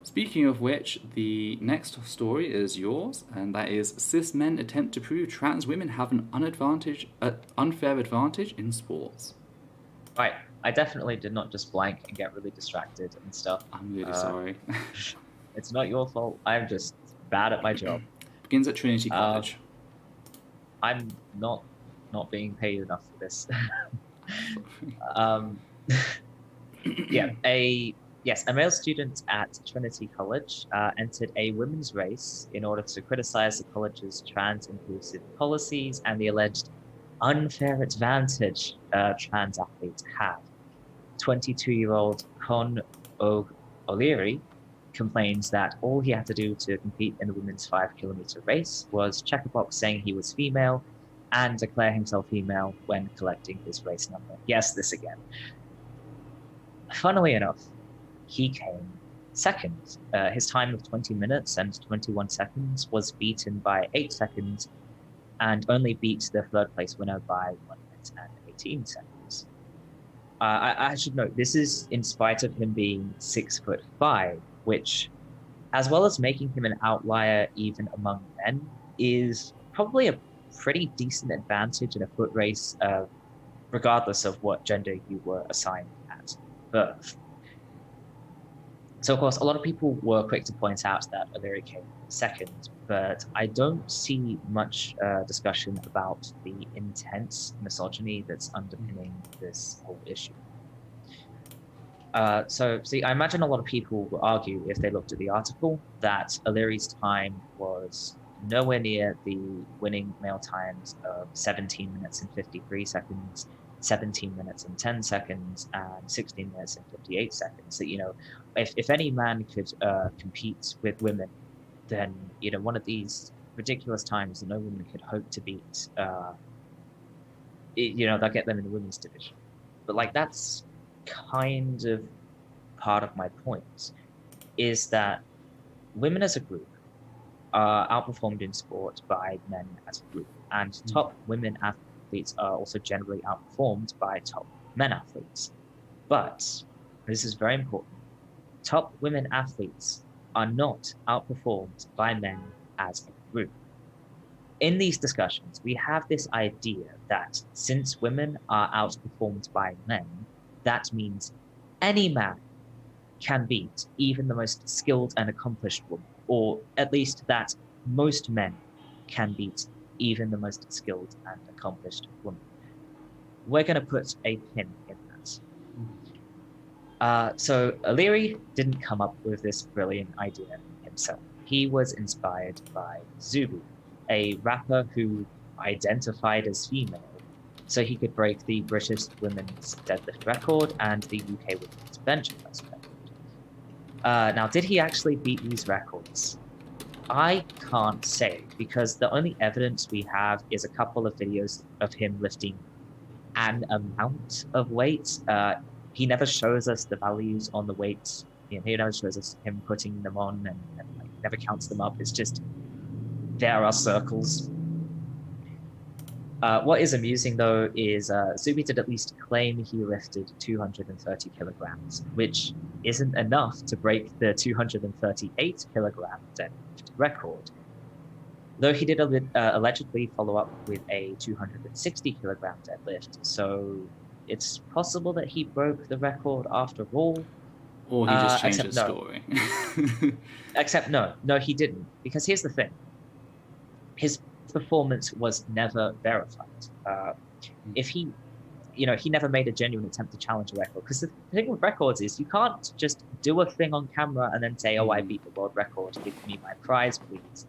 Speaking of which, the next story is yours, and that is cis men attempt to prove trans women have an unfair advantage in sports. Right. I definitely did not just blank and get really distracted and stuff. I'm really Uh, sorry. it's not your fault. I'm just bad at my job. Begins at Trinity Uh, College. I'm not being paid enough for this. Sorry. um, yeah, a male student at Trinity College entered a women's race in order to criticize the college's trans-inclusive policies and the alleged unfair advantage trans athletes have. 22-year-old Con O'Leary complains that all he had to do to compete in the women's 5 kilometer race was check a box saying he was female and declare himself female when collecting his race number. Yes, this again. Funnily enough, he came second. His time of 20 minutes and 21 seconds was beaten by 8 seconds and only beat the third place winner by 1 minute and 18 seconds. I should note, this is in spite of him being 6'5", which, as well as making him an outlier even among men, is probably a pretty decent advantage in a foot race, regardless of what gender you were assigned at birth. So, of course, a lot of people were quick to point out that O'Leary came second, but I don't see much discussion about the intense misogyny that's underpinning this whole issue. I imagine a lot of people will argue, if they looked at the article, that O'Leary's time was nowhere near the winning male times of 17 minutes and 53 seconds, 17 minutes and 10 seconds, and 16 minutes and 58 seconds. That, if any man could compete with women, then, one of these ridiculous times that no woman could hope to beat, they'll get them in the women's division. But, that's kind of part of my point, is that women as a group are outperformed in sport by men as a group, and top women athletes are also generally outperformed by top men athletes. But this is very important. Top women athletes are not outperformed by men as a group. In these discussions, we have this idea that since women are outperformed by men, that means any man can beat even the most skilled and accomplished woman, or at least that most men can beat even the most skilled and accomplished woman. We're going to put a pin in that. So O'Leary didn't come up with this brilliant idea himself. He was inspired by Zuby, a rapper who identified as female, so he could break the British women's deadlift record and the UK women's bench press record. Now, did he actually beat these records? I can't say, because the only evidence we have is a couple of videos of him lifting an amount of weight. He never shows us the values on the weights. He never shows us him putting them on and never counts them up. It's just, there are circles. What is amusing, though, is Zuby did at least claim he lifted 230 kilograms, which isn't enough to break the 238 kilogram deadlift record. Though he did allegedly follow up with a 260 kilogram deadlift, so it's possible that he broke the record after all. Or he just changed his story. Except no, he didn't. Because here's the thing. His performance was never verified. If he never made a genuine attempt to challenge a record. Because the thing with records is you can't just do a thing on camera and then say, I beat the world record, give me my prize, please.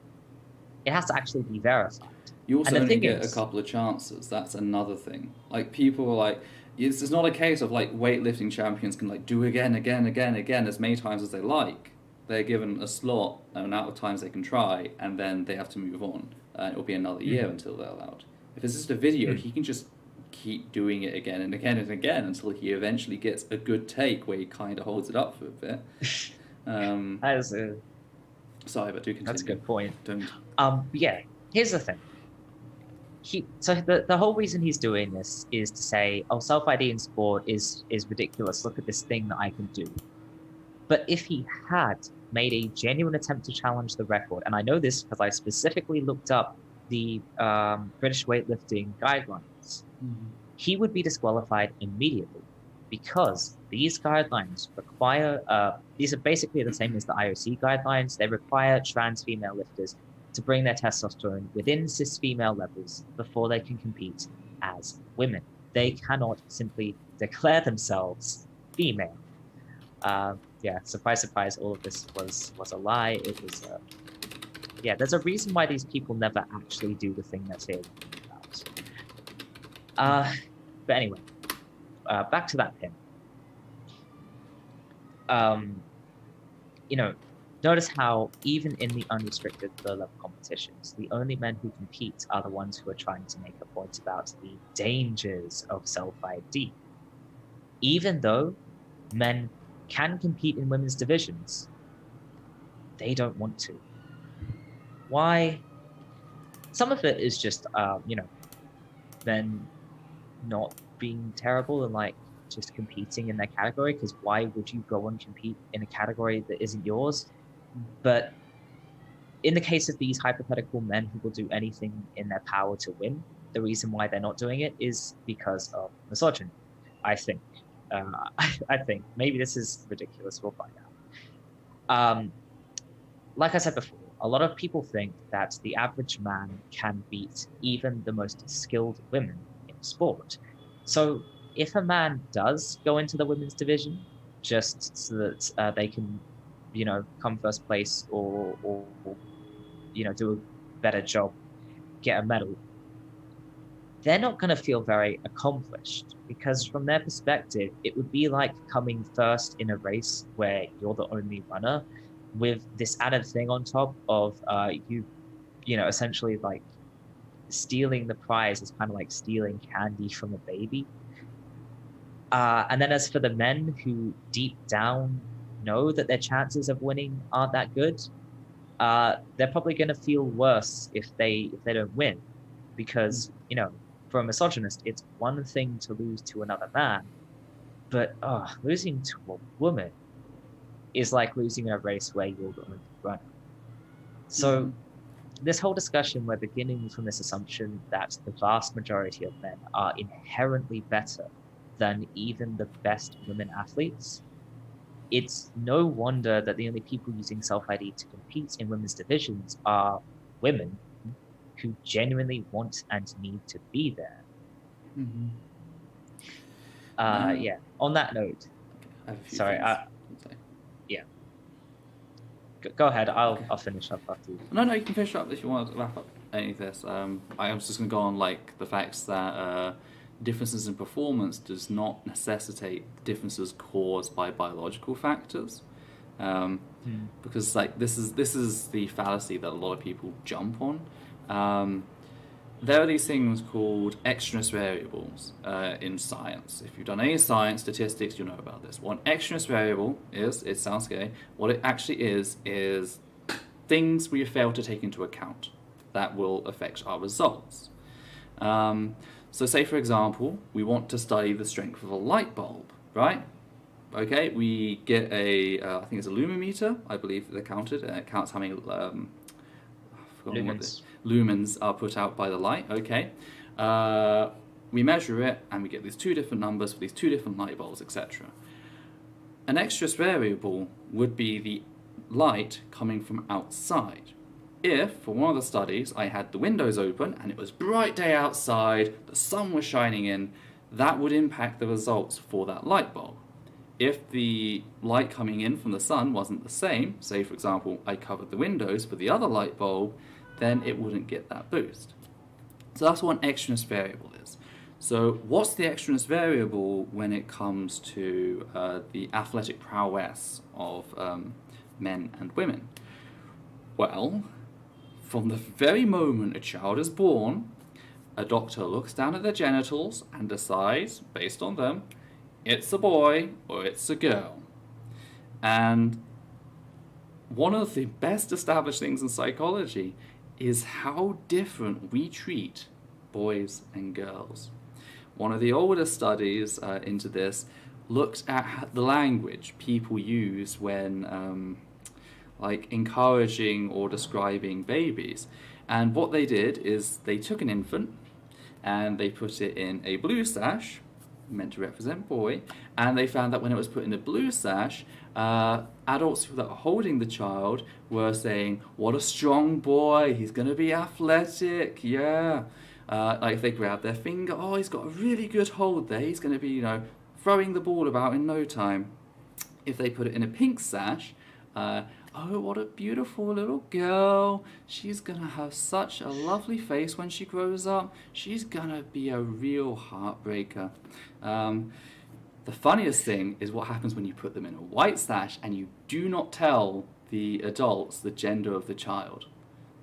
It has to actually be verified. You also only get a couple of chances. That's another thing. People are like, it's not a case of weightlifting champions can do again as many times as they like. They're given a slot, an amount of times they can try, and then they have to move on. It'll be another year until they're allowed. If it's just a video, he can just keep doing it again and again and again until he eventually gets a good take where he kind of holds it up for a bit. Sorry, but do continue. That's a good point. Don't. Yeah, here's the thing. So the whole reason he's doing this is to say, self-ID in sport is ridiculous. Look at this thing that I can do. But if he had made a genuine attempt to challenge the record, and I know this because I specifically looked up the British weightlifting guidelines, he would be disqualified immediately because these guidelines require, these are basically the same as the IOC guidelines. They require trans female lifters to bring their testosterone within cis female levels before they can compete as women. They cannot simply declare themselves female. Yeah, surprise, surprise, all of this was a lie. It was, yeah, there's a reason why these people never actually do the thing that they're about. But anyway, back to that pin. You know, notice how even in the unrestricted low-level competitions, the only men who compete are the ones who are trying to make a point about the dangers of self-ID. Even though men can compete in women's divisions, they don't want to. Why? Some of it is just, you know, men not being terrible and like just competing in their category, because why would you go and compete in a category that isn't yours? But in the case of these hypothetical men who will do anything in their power to win, the reason why they're not doing it is because of misogyny, I think. I think maybe this is ridiculous. We'll find out. Like I said before, a lot of people think that the average man can beat even the most skilled women in sport. So if a man does go into the women's division just so that they can, you know, come first place or you know, do a better job, get a medal, they're not going to feel very accomplished, because from their perspective, it would be like coming first in a race where you're the only runner, with this added thing on top of you know, essentially like stealing the prize is kind of like stealing candy from a baby. And then as for the men who deep down know that their chances of winning aren't that good, they're probably going to feel worse if they don't win, because, you know, for a misogynist, it's one thing to lose to another man, but losing to a woman is like losing in a race where you're the only runner. So this whole discussion, we're beginning from this assumption that the vast majority of men are inherently better than even the best women athletes. It's no wonder that the only people using self-ID to compete in women's divisions are women who genuinely want and need to be there. Yeah, on that note, sorry, yeah. Go ahead, I'll finish up after you. No, you can finish up if you want to wrap up any of this. I was just going to go on like the facts that differences in performance does not necessitate differences caused by biological factors, because like this is the fallacy that a lot of people jump on. There are these things called extraneous variables in science. If you've done any science, statistics, you know about this. What an extraneous variable is, it sounds scary, what it actually is things we fail to take into account that will affect our results. So say, for example, we want to study the strength of a light bulb, right? Okay, we get a, I think it's a lumimeter, I believe they're counted, and it counts how many lumens are put out by the light, okay. We measure it, and we get these two different numbers for these two different light bulbs, etc. An extraneous variable would be the light coming from outside. If, for one of the studies, I had the windows open and it was bright day outside, the sun was shining in, that would impact the results for that light bulb. If the light coming in from the sun wasn't the same, say for example I covered the windows for the other light bulb, then it wouldn't get that boost. So that's what an extraneous variable is. So what's the extraneous variable when it comes to the athletic prowess of men and women? Well, from the very moment a child is born, a doctor looks down at their genitals and decides, based on them, it's a boy or it's a girl. And one of the best established things in psychology is how different we treat boys and girls. One of the older studies into this looked at the language people use when like encouraging or describing babies. And what they did is they took an infant and they put it in a blue sash, meant to represent boy, and they found that when it was put in a blue sash, adults that were holding the child were saying, "What a strong boy! He's gonna be athletic, yeah." Like if they grab their finger, "Oh, he's got a really good hold there. He's gonna be, throwing the ball about in no time." If they put it in a pink sash, "Oh, what a beautiful little girl. She's gonna have such a lovely face when she grows up. She's gonna be a real heartbreaker." The funniest thing is what happens when you put them in a white sash and you do not tell the adults the gender of the child.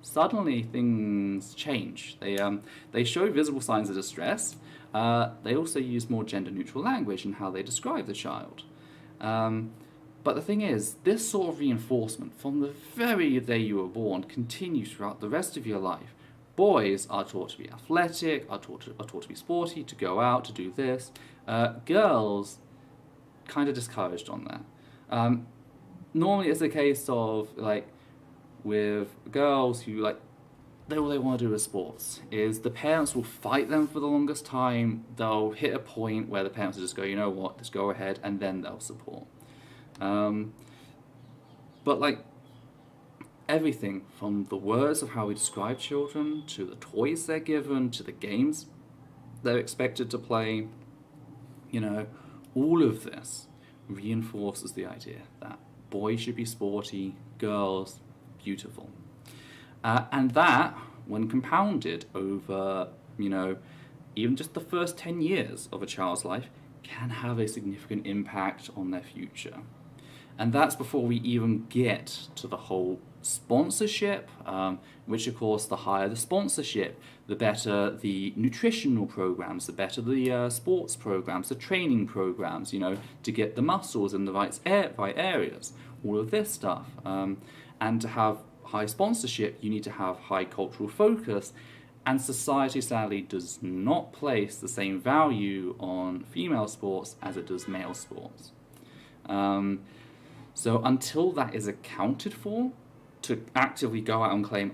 Suddenly things change. They show visible signs of distress. They also use more gender-neutral language in how they describe the child. But the thing is, this sort of reinforcement from the very day you were born continues throughout the rest of your life. Boys are taught to be athletic, are taught to be sporty, to go out, to do this. Girls, kind of discouraged on that. Normally it's a case of, like, with girls who, like, all they want to do is sports, is the parents will fight them for the longest time. They'll hit a point where the parents will just go, "You know what, just go ahead," and then they'll support. But like everything from the words of how we describe children to the toys they're given to the games they're expected to play, all of this reinforces the idea that boys should be sporty, girls beautiful. And that, when compounded over, even just the first 10 years of a child's life, can have a significant impact on their future. And that's before we even get to the whole sponsorship, which of course the higher the sponsorship, the better the nutritional programs, the better the sports programs, the training programs, to get the muscles in the right areas, all of this stuff. And to have high sponsorship, you need to have high cultural focus, and society sadly does not place the same value on female sports as it does male sports. So until that is accounted for, to actively go out and claim,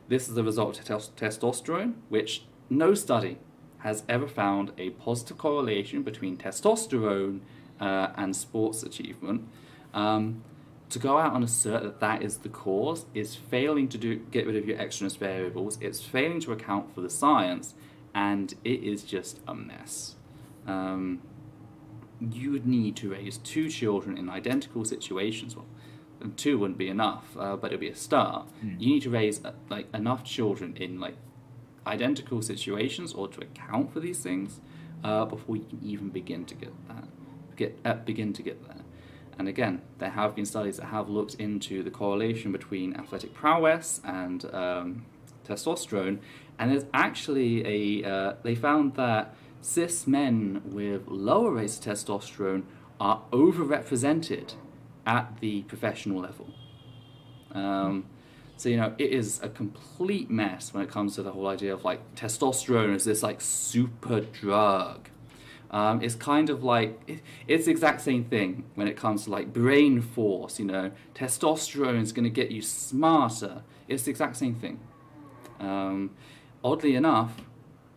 this is the result of testosterone, which no study has ever found a positive correlation between testosterone and sports achievement. To go out and assert that that is the cause is failing to get rid of your exogenous variables. It's failing to account for the science, and it is just a mess. You would need to raise 2 children in identical situations. Well, 2 wouldn't be enough, but it'd be a start. You need to raise enough children in identical situations, or to account for these things, before you can even begin to get there. And again, there have been studies that have looked into the correlation between athletic prowess and testosterone, and there's actually they found that cis men with lower rates of testosterone are overrepresented at the professional level. So it is a complete mess when it comes to the whole idea of testosterone as this super drug. It's kind of it's the exact same thing when it comes to brain force. Testosterone is going to get you smarter. It's the exact same thing. Oddly enough,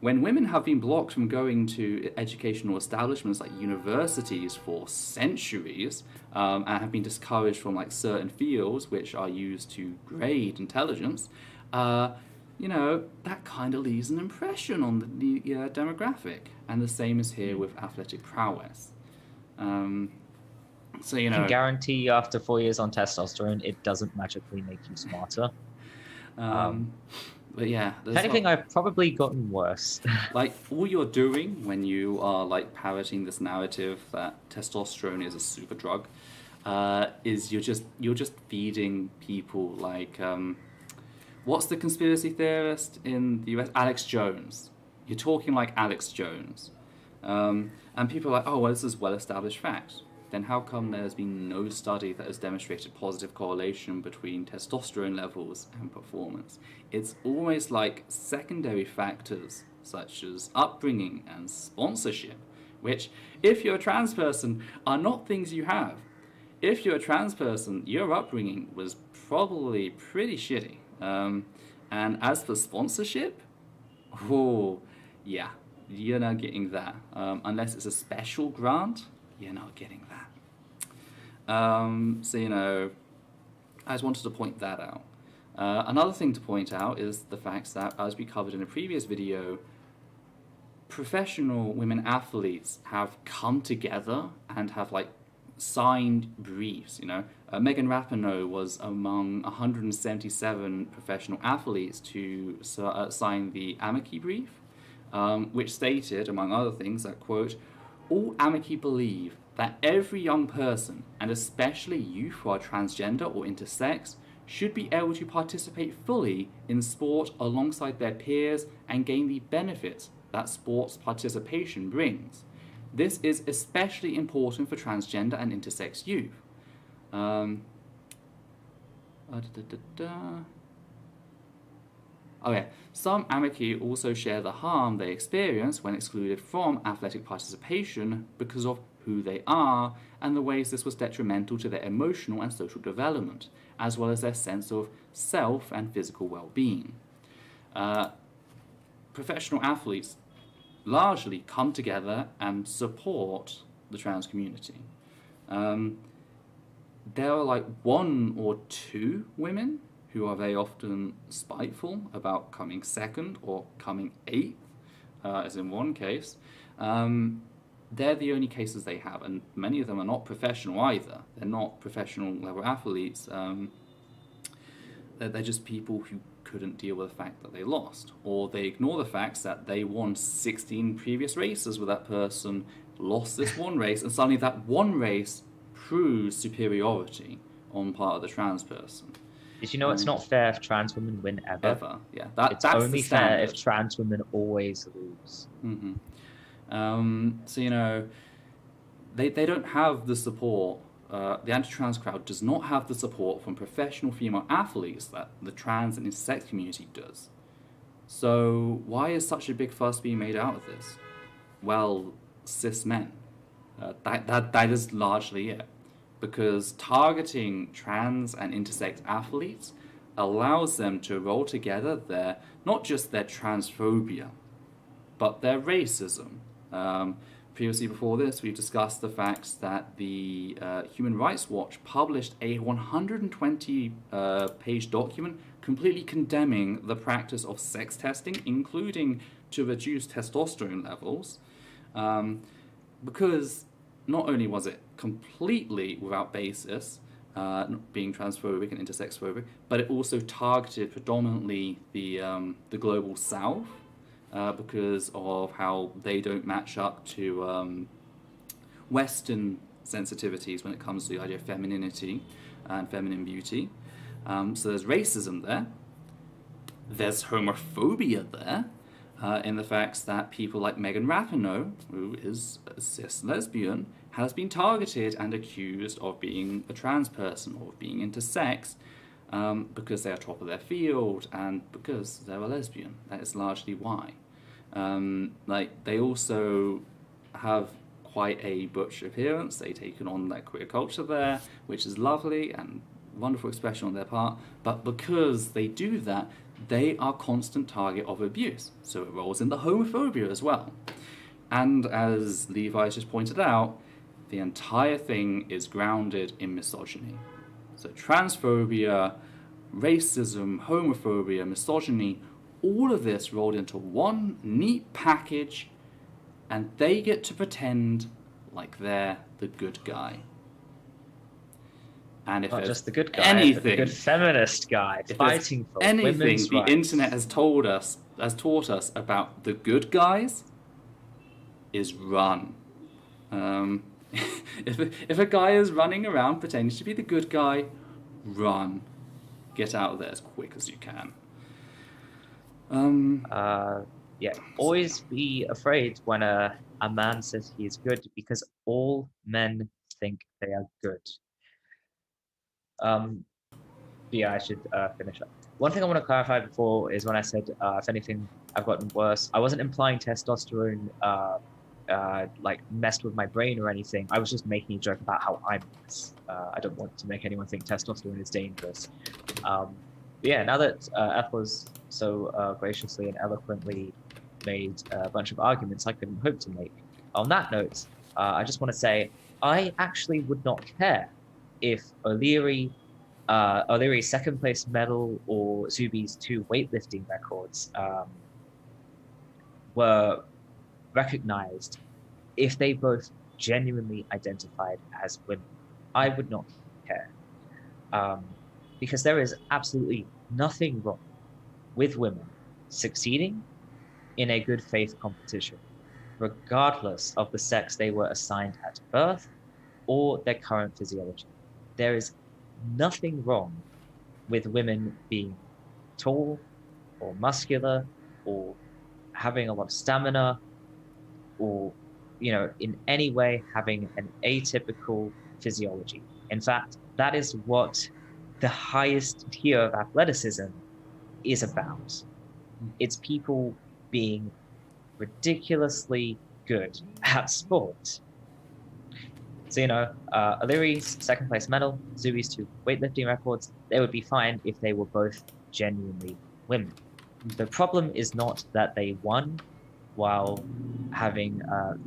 when women have been blocked from going to educational establishments like universities for centuries, and have been discouraged from certain fields which are used to grade intelligence, that kind of leaves an impression on the demographic. And the same is here with athletic prowess. So, I can guarantee you after 4 years on testosterone, it doesn't magically make you smarter. But yeah, if anything, I've probably gotten worse. All you're doing when you are parroting this narrative that testosterone is a super drug, is you're just feeding people what's the conspiracy theorist in the US? Alex Jones. You're talking like Alex Jones. And people are like, "Oh, well, this is well-established fact." Then how come there's been no study that has demonstrated positive correlation between testosterone levels and performance? It's almost like secondary factors, such as upbringing and sponsorship, which, if you're a trans person, are not things you have. If you're a trans person, your upbringing was probably pretty shitty. And as for sponsorship, oh, yeah, you're not getting that. Unless it's a special grant, you're not getting that. So, I just wanted to point that out. Another thing to point out is the fact that, as we covered in a previous video, professional women athletes have come together and have signed briefs. Megan Rapinoe was among 177 professional athletes to sign the Amici brief, which stated, among other things, that, quote, all Amici believe that every young person, and especially youth who are transgender or intersex, should be able to participate fully in sport alongside their peers and gain the benefits that sports participation brings. This is especially important for transgender and intersex youth. Okay, some amici also share the harm they experience when excluded from athletic participation because of who they are and the ways this was detrimental to their emotional and social development, as well as their sense of self and physical well-being. Professional athletes largely come together and support the trans community. There are one or two women who are very often spiteful about coming second or coming eighth, as in one case. They're the only cases they have, and many of them are not professional either. They're not professional level athletes. They're just people who couldn't deal with the fact that they lost, or they ignore the facts that they won 16 previous races with that person, lost this one race, and suddenly that one race proves superiority on part of the trans person. Did you know it's not fair if trans women win ever? Ever, yeah. It's that's only the standard. fair if trans women always lose. Mm-hmm. So, they don't have the support. The anti-trans crowd does not have the support from professional female athletes that the trans and intersex community does. So why is such a big fuss being made out of this? Well, cis men. That is largely it. Because targeting trans and intersex athletes allows them to roll together not just their transphobia, but their racism. Previously, before this, we've discussed the fact that the Human Rights Watch published a 120-page document completely condemning the practice of sex testing, including to reduce testosterone levels, because not only was it completely without basis, being transphobic and intersex phobic, but it also targeted predominantly the global south, because of how they don't match up to Western sensitivities when it comes to the idea of femininity and feminine beauty. So there's racism there. There's homophobia there, in the fact that people like Megan Rapinoe, who is a cis lesbian, has been targeted and accused of being a trans person or of being intersex, because they are top of their field and because they're a lesbian. That is largely why. They also have quite a butch appearance. They've taken on that queer culture there, which is lovely and wonderful expression on their part. But because they do that, they are constant target of abuse. So it rolls into homophobia as well. And as Levi just pointed out, the entire thing is grounded in misogyny. So transphobia, racism, homophobia, misogyny, all of this rolled into one neat package, and they get to pretend like they're the good guy. And if not just the good guy, anything, but the good feminist guy fighting for anything women's the rights. internet has taught us about the good guys is run. If a guy is running around pretending to be the good guy, run. Get out of there as quick as you can. Always be afraid when a man says he is good, because all men think they are good. I should finish up. One thing I want to clarify before is when I said, if anything, I've gotten worse. I wasn't implying testosterone like messed with my brain or anything. I was just making a joke about how I'm this. I don't want to make anyone think testosterone is dangerous. But yeah, now that Ethel has so graciously and eloquently made a bunch of arguments I couldn't hope to make, on that note, I just want to say I actually would not care if O'Leary's second place medal or Zuby's 2 weightlifting records were recognized if they both genuinely identified as women. I would not care. Because there is absolutely nothing wrong with women succeeding in a good faith competition, regardless of the sex they were assigned at birth or their current physiology. There is nothing wrong with women being tall or muscular or having a lot of stamina or, in any way having an atypical physiology. In fact, that is what the highest tier of athleticism is about. It's people being ridiculously good at sport. So, O'Leary's second place medal, Zuby's 2 weightlifting records, they would be fine if they were both genuinely women. The problem is not that they won while having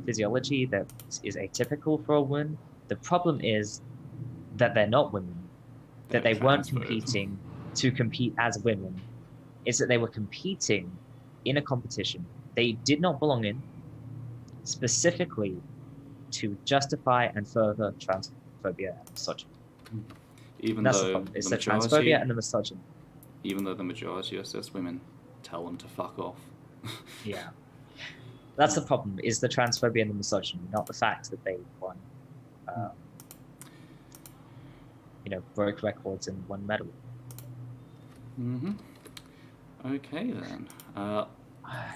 physiology that is atypical for a woman. The problem is that they're not women, that they weren't competing to compete as women. It's that they were competing in a competition they did not belong in, specifically to justify and further transphobia and misogyny. Even That's the though problem. It's the majority, transphobia and the misogyny. even though the majority of cis women tell them to fuck off. Yeah. That's the problem, is the transphobia and the misogyny, not the fact that they won, broke records and won medal. Okay then.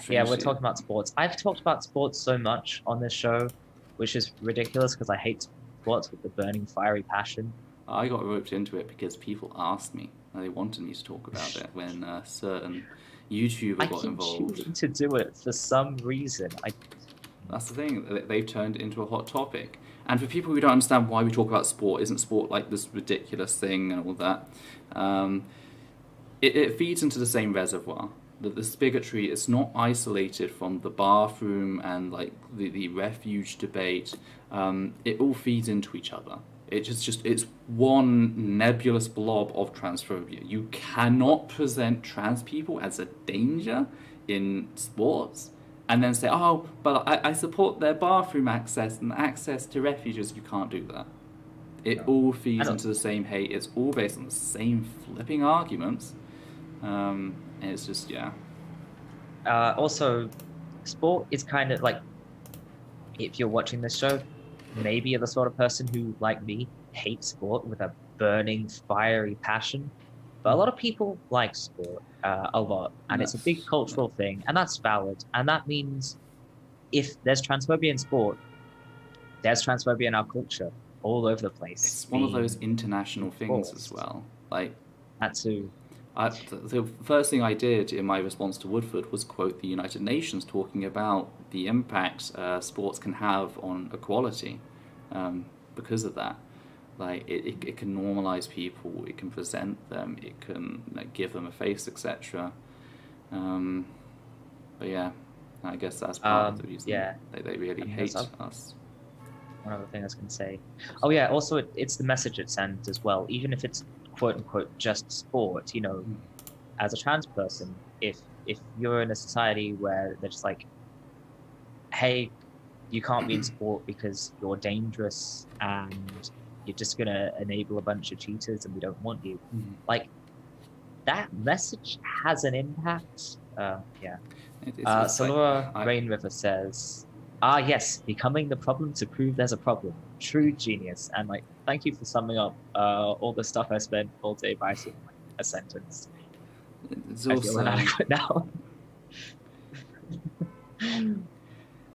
Yeah, we're talking about sports. I've talked about sports so much on this show, which is ridiculous because I hate sports with the burning, fiery passion. I got roped into it because people asked me. They wanted me to talk about it when a certain YouTuber got involved. I keep choosing to do it for some reason. That's the thing. They've turned it into a hot topic. And for people who don't understand why we talk about sport, isn't sport like this ridiculous thing and all that? It feeds into the same reservoir. This bigotry is not isolated from the bathroom and like the refuge debate. It all feeds into each other. It's one nebulous blob of transphobia. You cannot present trans people as a danger in sports and then say, oh, but I support their bathroom access and access to refuges. You can't do that. It all feeds into the same hate. It's all based on the same flipping arguments. And it's just, yeah. Also, sport is kind of like, if you're watching this show, maybe you're the sort of person who, like me, hates sport with a burning, fiery passion. But a lot of people like sport a lot, and it's a big cultural thing, and that's valid. And that means if there's transphobia in sport, there's transphobia in our culture all over the place. It's one of those international things as well. Like that too. The first thing I did in my response to Woodford was quote the United Nations talking about the impact sports can have on equality because of that. Like it can normalize people, it can present them, it can give them a face, etc. But yeah, I guess that's part of the reason they really hate us. One other thing I was going to say. Oh yeah, also it's the message it sends as well. Even if it's quote unquote just sport, as a trans person, if you're in a society where they're just like, hey, you can't be in sport because you're dangerous and you're just going to enable a bunch of cheaters and we don't want you. Like, that message has an impact. Laura Rain River says, yes, becoming the problem to prove there's a problem. True genius. And like, thank you for summing up all the stuff I spent all day writing a sentence. It's also... I feel inadequate now.